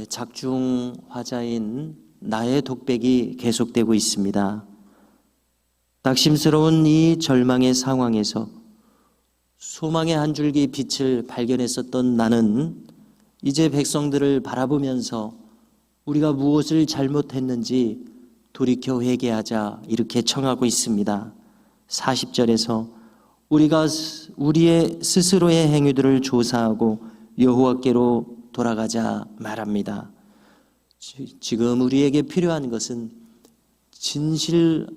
작중 화자인 나의 독백이 계속되고 있습니다. 낙심스러운 이 절망의 상황에서 소망의 한 줄기 빛을 발견했었던 나는 이제 백성들을 바라보면서 우리가 무엇을 잘못했는지 돌이켜 회개하자 이렇게 청하고 있습니다. 40절에서 우리가 우리의 스스로의 행위들을 조사하고 여호와께로 돌아가자 말합니다. 지금 우리에게 필요한 것은 진실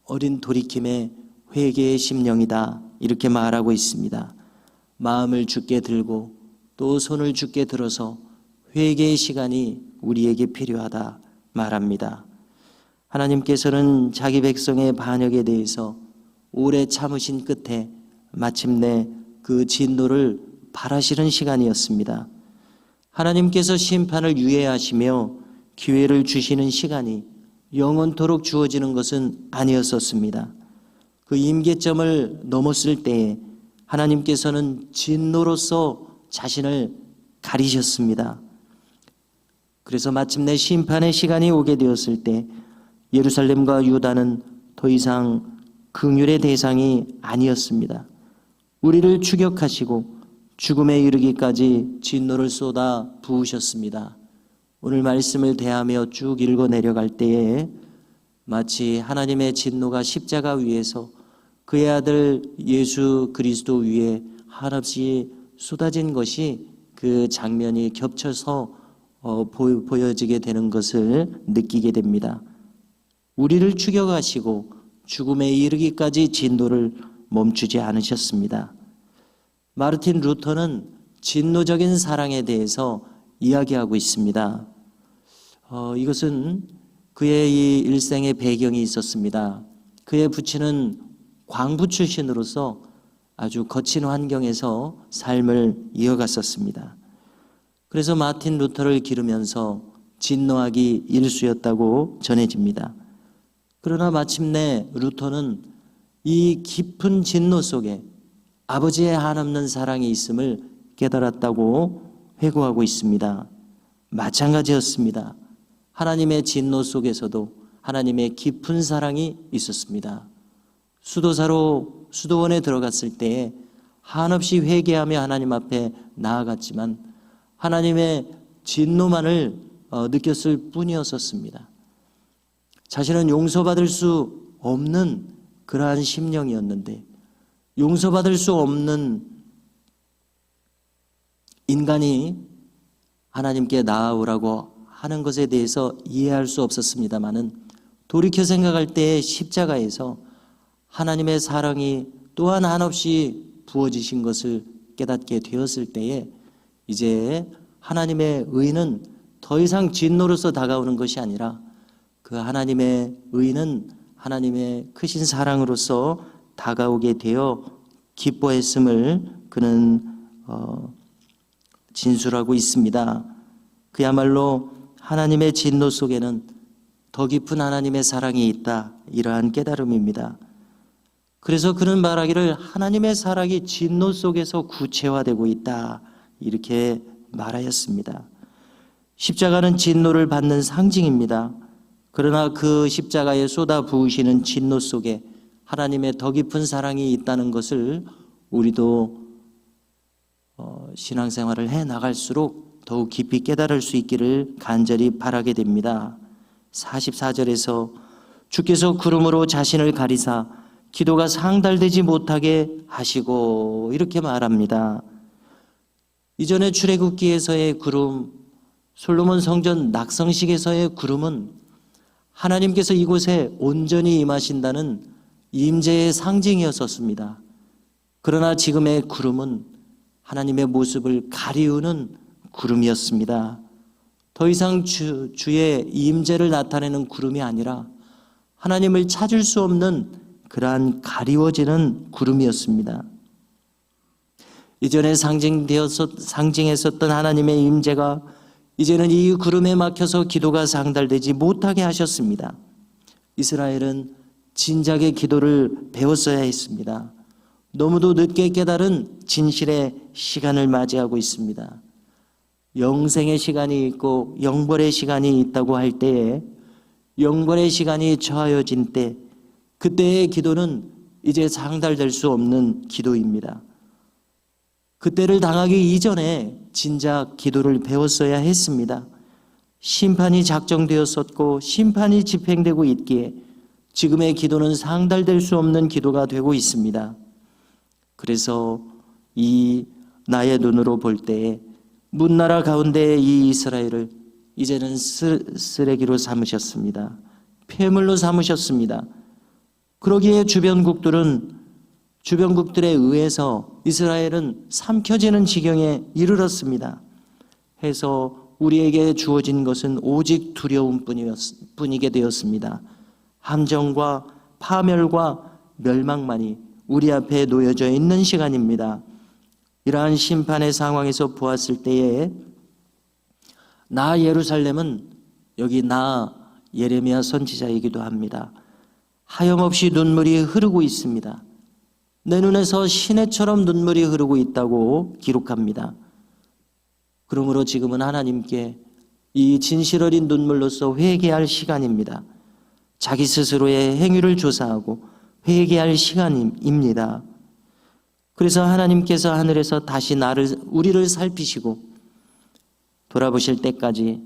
어린 돌이킴의 회개의 심령이다 이렇게 말하고 있습니다. 마음을 주께 들고 또 손을 주께 들어서 회개의 시간이 우리에게 필요하다 말합니다. 하나님께서는 자기 백성의 반역에 대해서 오래 참으신 끝에 마침내 그 진노를 발하시는 시간이었습니다. 하나님께서 심판을 유예하시며 기회를 주시는 시간이 영원토록 주어지는 것은 아니었었습니다. 그 임계점을 넘었을 때에 하나님께서는 진노로서 자신을 가리셨습니다. 그래서 마침내 심판의 시간이 오게 되었을 때 예루살렘과 유다는 더 이상 긍휼의 대상이 아니었습니다. 우리를 추격하시고 죽음에 이르기까지 진노를 쏟아 부으셨습니다. 오늘 말씀을 대하며 쭉 읽어 내려갈 때에 마치 하나님의 진노가 십자가 위에서 그의 아들 예수 그리스도 위에 한없이 쏟아진 것이 그 장면이 겹쳐서 보여지게 되는 것을 느끼게 됩니다. 우리를 추격하시고 죽음에 이르기까지 진노를 멈추지 않으셨습니다. 마르틴 루터는 진노적인 사랑에 대해서 이야기하고 있습니다. 이것은 그의 이 일생의 배경이 있었습니다. 그의 부친은 광부 출신으로서 아주 거친 환경에서 삶을 이어갔었습니다. 그래서 마틴 루터를 기르면서 진노하기 일쑤였다고 전해집니다. 그러나 마침내 루터는 이 깊은 진노 속에 아버지의 한없는 사랑이 있음을 깨달았다고 회고하고 있습니다. 마찬가지였습니다. 하나님의 진노 속에서도 하나님의 깊은 사랑이 있었습니다. 수도사로 수도원에 들어갔을 때에 한없이 회개하며 하나님 앞에 나아갔지만 하나님의 진노만을 느꼈을 뿐이었었습니다. 자신은 용서받을 수 없는 그러한 심령이었는데 용서받을 수 없는 인간이 하나님께 나아오라고 하는 것에 대해서 이해할 수 없었습니다마는 돌이켜 생각할 때에 십자가에서 하나님의 사랑이 또한 한없이 부어지신 것을 깨닫게 되었을 때에 이제 하나님의 의는 더 이상 진노로서 다가오는 것이 아니라 그 하나님의 의는 하나님의 크신 사랑으로서 다가오게 되어 기뻐했음을 그는 진술하고 있습니다. 그야말로 하나님의 진노 속에는 더 깊은 하나님의 사랑이 있다 이러한 깨달음입니다. 그래서 그는 말하기를 하나님의 사랑이 진노 속에서 구체화되고 있다 이렇게 말하였습니다. 십자가는 진노를 받는 상징입니다. 그러나 그 십자가에 쏟아 부으시는 진노 속에 하나님의 더 깊은 사랑이 있다는 것을 우리도 신앙생활을 해 나갈수록 더욱 깊이 깨달을 수 있기를 간절히 바라게 됩니다. 44절에서 주께서 구름으로 자신을 가리사 기도가 상달되지 못하게 하시고 이렇게 말합니다. 이전에 출애굽기에서의 구름, 솔로몬 성전 낙성식에서의 구름은 하나님께서 이곳에 온전히 임하신다는 임재의 상징이었었습니다. 그러나 지금의 구름은 하나님의 모습을 가리우는 구름이었습니다. 더 이상 주의 임재를 나타내는 구름이 아니라 하나님을 찾을 수 없는 그러한 가리워지는 구름이었습니다. 이전에 상징했었던 하나님의 임재가 이제는 이 구름에 막혀서 기도가 상달되지 못하게 하셨습니다. 이스라엘은 진작에 기도를 배웠어야 했습니다. 너무도 늦게 깨달은 진실의 시간을 맞이하고 있습니다. 영생의 시간이 있고 영벌의 시간이 있다고 할 때에 영벌의 시간이 처하여진 때, 그때의 기도는 이제 상달될 수 없는 기도입니다. 그때를 당하기 이전에 진작 기도를 배웠어야 했습니다. 심판이 작정되었었고 심판이 집행되고 있기에 지금의 기도는 상달될 수 없는 기도가 되고 있습니다. 그래서 이 나의 눈으로 볼 때에 문나라 가운데의 이 이스라엘을 이제는 쓰레기로 삼으셨습니다. 폐물로 삼으셨습니다. 그러기에 주변국들에 의해서 이스라엘은 삼켜지는 지경에 이르렀습니다. 해서 우리에게 주어진 것은 오직 두려움뿐이게 되었습니다. 함정과 파멸과 멸망만이 우리 앞에 놓여져 있는 시간입니다. 이러한 심판의 상황에서 보았을 때에 나 예루살렘은, 여기 나 예레미야 선지자이기도 합니다, 하염없이 눈물이 흐르고 있습니다. 내 눈에서 시내처럼 눈물이 흐르고 있다고 기록합니다. 그러므로 지금은 하나님께 이 진실 어린 눈물로서 회개할 시간입니다. 자기 스스로의 행위를 조사하고 회개할 시간입니다. 그래서 하나님께서 하늘에서 다시 우리를 살피시고 돌아보실 때까지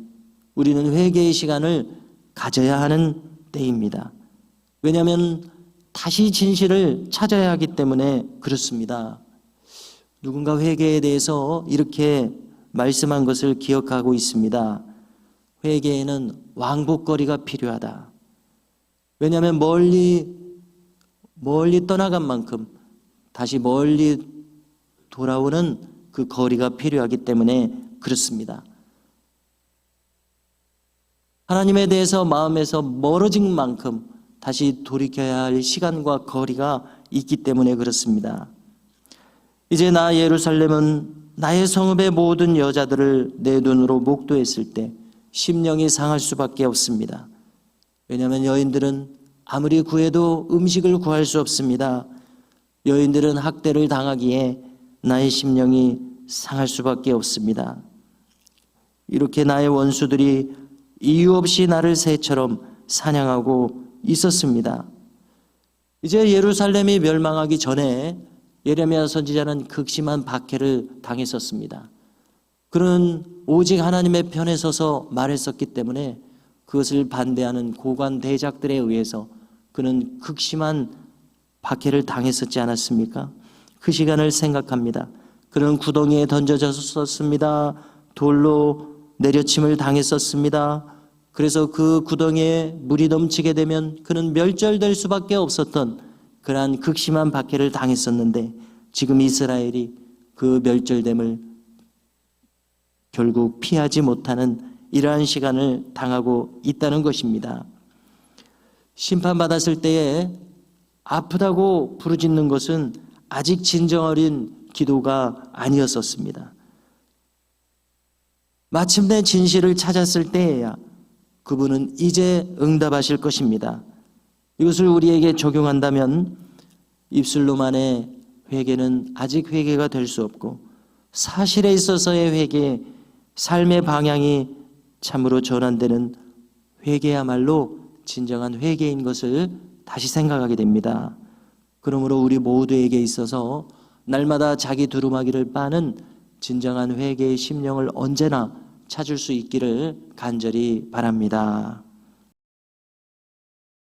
우리는 회개의 시간을 가져야 하는 때입니다. 왜냐하면 다시 진실을 찾아야 하기 때문에 그렇습니다. 누군가 회개에 대해서 이렇게 말씀한 것을 기억하고 있습니다. 회개에는 왕복거리가 필요하다. 왜냐하면 멀리 떠나간 만큼 다시 멀리 돌아오는 그 거리가 필요하기 때문에 그렇습니다. 하나님에 대해서 마음에서 멀어진 만큼 다시 돌이켜야 할 시간과 거리가 있기 때문에 그렇습니다. 이제 나 예루살렘은 나의 성읍의 모든 여자들을 내 눈으로 목도했을 때 심령이 상할 수밖에 없습니다. 왜냐하면 여인들은 아무리 구해도 음식을 구할 수 없습니다. 여인들은 학대를 당하기에 나의 심령이 상할 수밖에 없습니다. 이렇게 나의 원수들이 이유 없이 나를 새처럼 사냥하고 있었습니다. 이제 예루살렘이 멸망하기 전에 예레미야 선지자는 극심한 박해를 당했었습니다. 그는 오직 하나님의 편에 서서 말했었기 때문에 그것을 반대하는 고관 대작들에 의해서 그는 극심한 박해를 당했었지 않았습니까? 그 시간을 생각합니다. 그는 구덩이에 던져졌었습니다. 돌로 내려침을 당했었습니다. 그래서 그 구덩이에 물이 넘치게 되면 그는 멸절될 수밖에 없었던 그러한 극심한 박해를 당했었는데, 지금 이스라엘이 그 멸절됨을 결국 피하지 못하는 이러한 시간을 당하고 있다는 것입니다. 심판받았을 때에 아프다고 부르짖는 것은 아직 진정 어린 기도가 아니었었습니다. 마침내 진실을 찾았을 때에야 그분은 이제 응답하실 것입니다. 이것을 우리에게 적용한다면 입술로만의 회개는 아직 회개가 될 수 없고, 사실에 있어서의 회개, 삶의 방향이 참으로 전환되는 회개야말로 진정한 회개인 것을 다시 생각하게 됩니다. 그러므로 우리 모두에게 있어서 날마다 자기 두루마기를 빠는 진정한 회개의 심령을 언제나 찾을 수 있기를 간절히 바랍니다.